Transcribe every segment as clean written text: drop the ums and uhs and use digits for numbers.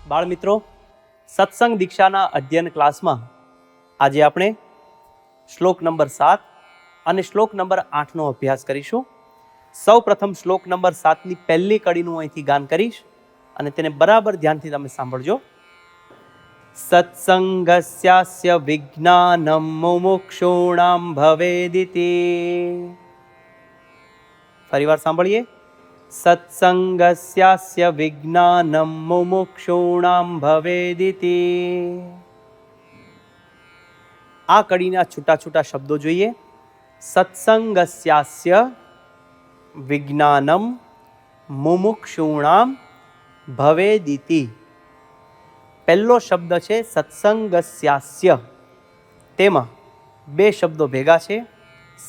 બાળ મિત્રો, સત્સંગ દીક્ષાના અધ્યયન ક્લાસમાં આજે આપણે શ્લોક નંબર 7 અને શ્લોક નંબર 8નો અભ્યાસ કરીશું. સૌ પ્રથમ શ્લોક નંબર 7ની પહેલી કડીનું અહીંથી ગાન કરીશ અને તેને બરાબર ધ્યાનથી તમે સાંભળજો. સત્સંગસ્યાસ્ય વિજ્ઞાનમ મુમુક્ષૂણામ ભવેદિતિ. ફરીવાર સાંભળીએ. સત્સંગસ્યાસ્ય વિજ્ઞાનમ મુમુક્ષૂણામ ભવેદિતિ. આ કડીના છૂટા છૂટા શબ્દો જોઈએ. સત્સંગસ્યાસ્ય વિજ્ઞાનમ મુમુક્ષૂણામ ભવેદિતિ. પહેલો શબ્દ છે સત્સંગસ્યાસ્ય. તેમાં બે શબ્દો ભેગા છે,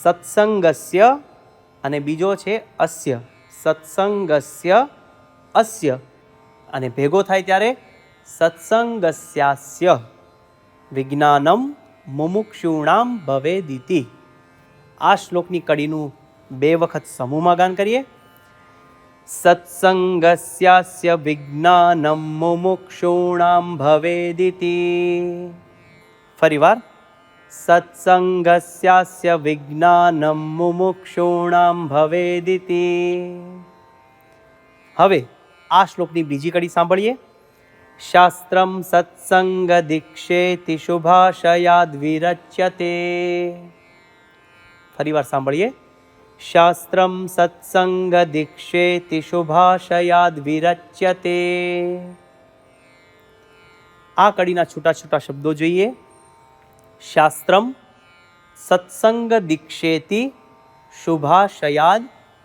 સત્સંગસ્ય અને બીજો છે અસ્ય. સત્સંગસ્ય અસ્ય અને ભેગો થાય ત્યારે સત્સંગસ્યાસ્ય વિજ્ઞાનમ મુમુક્ષૂણામ ભવેદિતિ. આ શ્લોકની કડીનું બે વખત સમૂહમાં ગાન કરીએ. સત્સંગસ્યાસ્ય વિજ્ઞાનમ મુમુક્ષૂણામ ભવેદિતિ. ફરીવાર. સત્સંગસ્યાસ્ય વિજ્ઞાનમ મુમુક્ષૂણામ ભવેદિતિ. હવે આ શ્લોકની બીજી કડી સાંભળીએ. શાસ્ત્રમ સત્સંગ દીક્ષેતિ શુભાશયાદ વિરચ્યતે. ફરીવાર સાંભળીએ. શાસ્ત્રમ સત્સંગ દીક્ષેતિ શુભાશયાદ વિરચ્યતે. આ કડીના છૂટા છૂટા શબ્દો જોઈએ. શાસ્ત્રમ સત્સંગ દીક્ષેતિ શુભાશયાદ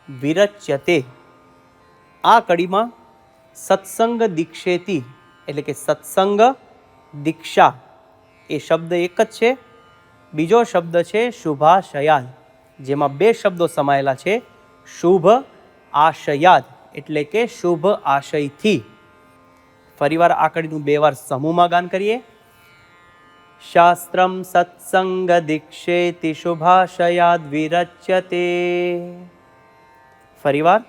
વિરચ્યતે. આ કડીમાં સત્સંગ દીક્ષેતિ એટલે કે સત્સંગ દીક્ષા એ શબ્દ એક જ છે. બીજો શબ્દ છે શુભાશયાદ, જેમાં બે શબ્દો સમાયેલા છે. શુભ આશયાદ એટલે કે શુભ આશયથી. ફરીવાર આ કડીનું બે વાર સમૂહમાં ગાન કરીએ. શાસ્ત્રમ સત્સંગ દીક્ષેતિ શુભાશયાદ વિરચ્યતે. ફરીવાર.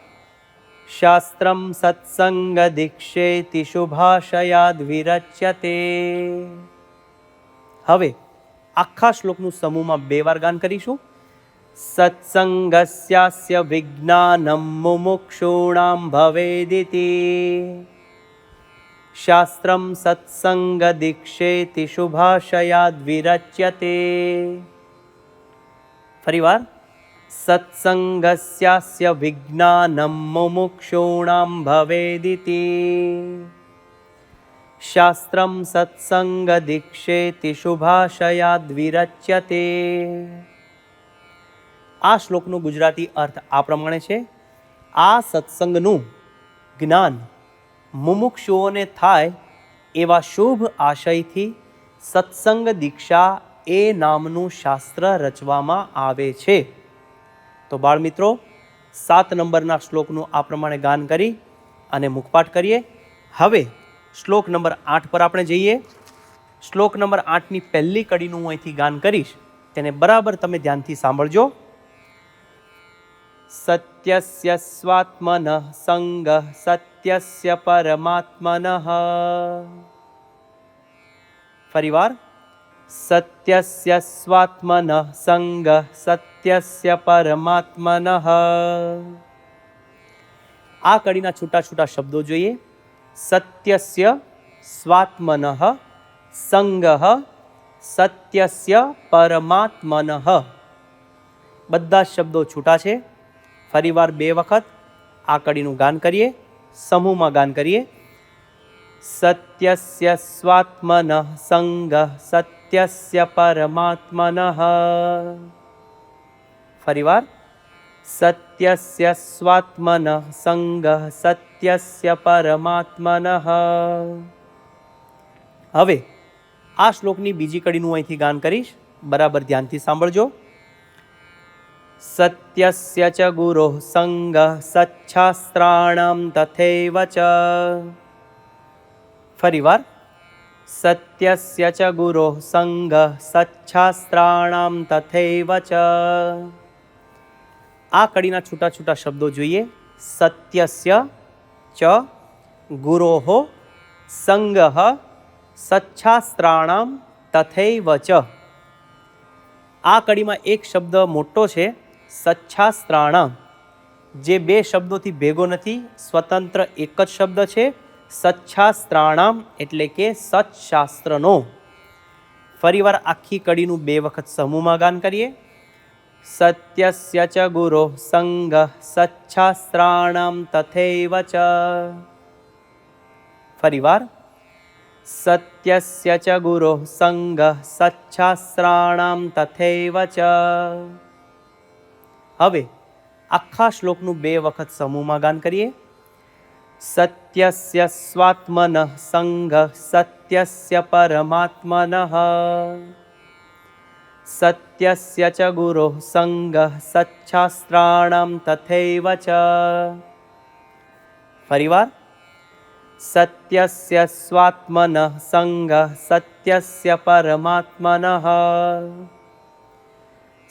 શાસ્ત્રમ સત્સંગ દીક્ષેતિ શુભાશયાદ વિરચ્યતે. હવે આખા શ્લોકનું સમૂહમાં બે વાર ગાન કરીશું. સત્સંગસ્યાસ્ય વિજ્ઞાનમ મુમુક્ષૂણામ ભવેદિતિ. શાસ્ત્રમ સત્સંગ દીક્ષેતિ શુભાશયાદ વિરચ્યતે. ફરીવાર. સત્સંગસ્યાસ્ય વિજ્ઞાનમ મુમુક્ષૂણામ ભવેદિતિ. શાસ્ત્રમ સત્સંગ દીક્ષેતિ શુભાશયાદ વિરચ્યતે. આ શ્લોકનો ગુજરાતી અર્થ આ પ્રમાણે છે. આ સત્સંગનું જ્ઞાન મુમુક્ષુઓને થાય એવા શુભ આશયથી સત્સંગ દીક્ષા એ નામનું શાસ્ત્ર રચવામાં આવે છે. તો બાળ મિત્રો, 7 નંબરના શ્લોકનું આ પ્રમાણે ગાન કરી અને મુખપાઠ કરીએ. હવે શ્લોક નંબર 8 પર આપણે જઈએ. શ્લોક નંબર 8ની પહેલી કડીનું હું અહીંથી ગાન કરીશ, તેને બરાબર તમે ધ્યાનથી સાંભળજો. સત્યસ્ય સ્વાત્મનઃ સંગઃ સત્યસ્ય પરમાત્મનઃ. ફરીવાર. સત્યસ્ય સ્વાત્મનઃ સંગઃ સત્યસ્ય પરમાત્મનઃ. આ કડીના છૂટા છૂટા શબ્દો જોઈએ. સત્યસ્ય સ્વાત્મનઃ સંગઃ સત્યસ્ય પરમાત્મનઃ. બધા શબ્દો છૂટા છે. ફરીવાર બે વખત આ કડીનું ગાન કરીએ, સમૂહમાં ગાન કરીએ. સત્યસ્ય સ્વાત્મનઃ સંગઃ સત્યસ્ય પરમાત્મનઃ. ફરીવાર. સત્યસ્ય સ્વાત્મનઃ સંગઃ સત્યસ્ય પરમાત્મનઃ. હવે આ શ્લોકની બીજી કડીનું અહીંથી ગાન કરીશ, બરાબર ધ્યાનથી સાંભળજો. સત્યસ્ય ચ ગુરોઃ સંગઃ સચ્છાસ્ત્રાણામ તથૈવ ચ. ફરીવાર. સત્યસ્ય ચ ગુરોઃ સંગઃ સચ્છાસ્ત્રાણામ તથૈવ ચ. આ કડીના છૂટા છૂટા શબ્દો જોઈએ. સત્યસ્ય ચ ગુરોઃ સંગઃ સચ્છાસ્ત્રાણામ તથૈવ ચ. આ કડીમાં એક શબ્દ મોટો છે, સચ્છાસ્ત્રાણામ, જે બે શબ્દોથી ભેગો નથી, સ્વતંત્ર એક જ શબ્દ છે. સચ્છાસ્ત્રાણામ એટલે કે સત્શાસ્ત્રનો. ફરીવાર આખી કડીનું 2 વખત સમૂહમાં ગાન કરીએ. સત્યસ્ય ચ ગુરો સંગઃ સચ્છાસ્ત્રાણામ તથૈવ ચ. ફરીવાર સત્યસ્ય ચ ગુરો સંગઃ સચ્છાસ્ત્રાણામ તથૈવ ચ. હવે આખા શ્લોકનું 2 વખત સમૂહમાં ગાન કરીએ. સત્યસ્ય સ્વાત્મનઃ સંગઃ સત્યસ્ય પરમાત્મનઃ. સત્યસ્ય ચ ગુરો સંગઃ સચ્છાસ્ત્રાણામ તથૈવ ચ. ફરીવાર સત્યસ્ય સ્વાત્મનઃ સંગઃ સત્યસ્ય પરમાત્મનઃ.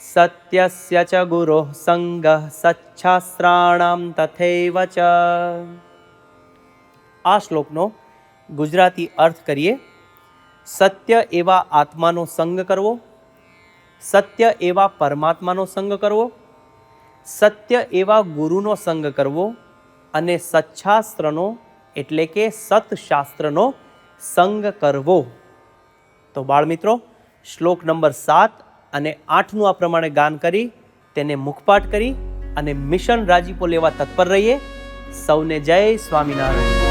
સત્યસ્ય ચ ગુરો સંગઃ સચ્છાસ્ત્રાણામ તથૈવ ચ. આ શ્લોકનો ગુજરાતી અર્થ કરીએ. સત્ય એવા આત્માનો સંગ કરવો, સત્ય એવા પરમાત્માનો સંગ કરવો, સત્ય એવા ગુરુનો સંગ કરવો અને સચ્છાસ્ત્રનો એટલે કે સત્શાસ્ત્રનો સંગ કરવો. તો બાળમિત્રો, શ્લોક નંબર 7 અને 8નું આ પ્રમાણે ગાન કરી તેને મુખપાઠ કરી અને મિશન રાજીપો લેવા તત્પર રહીએ. સૌને જય સ્વામિનારાયણ.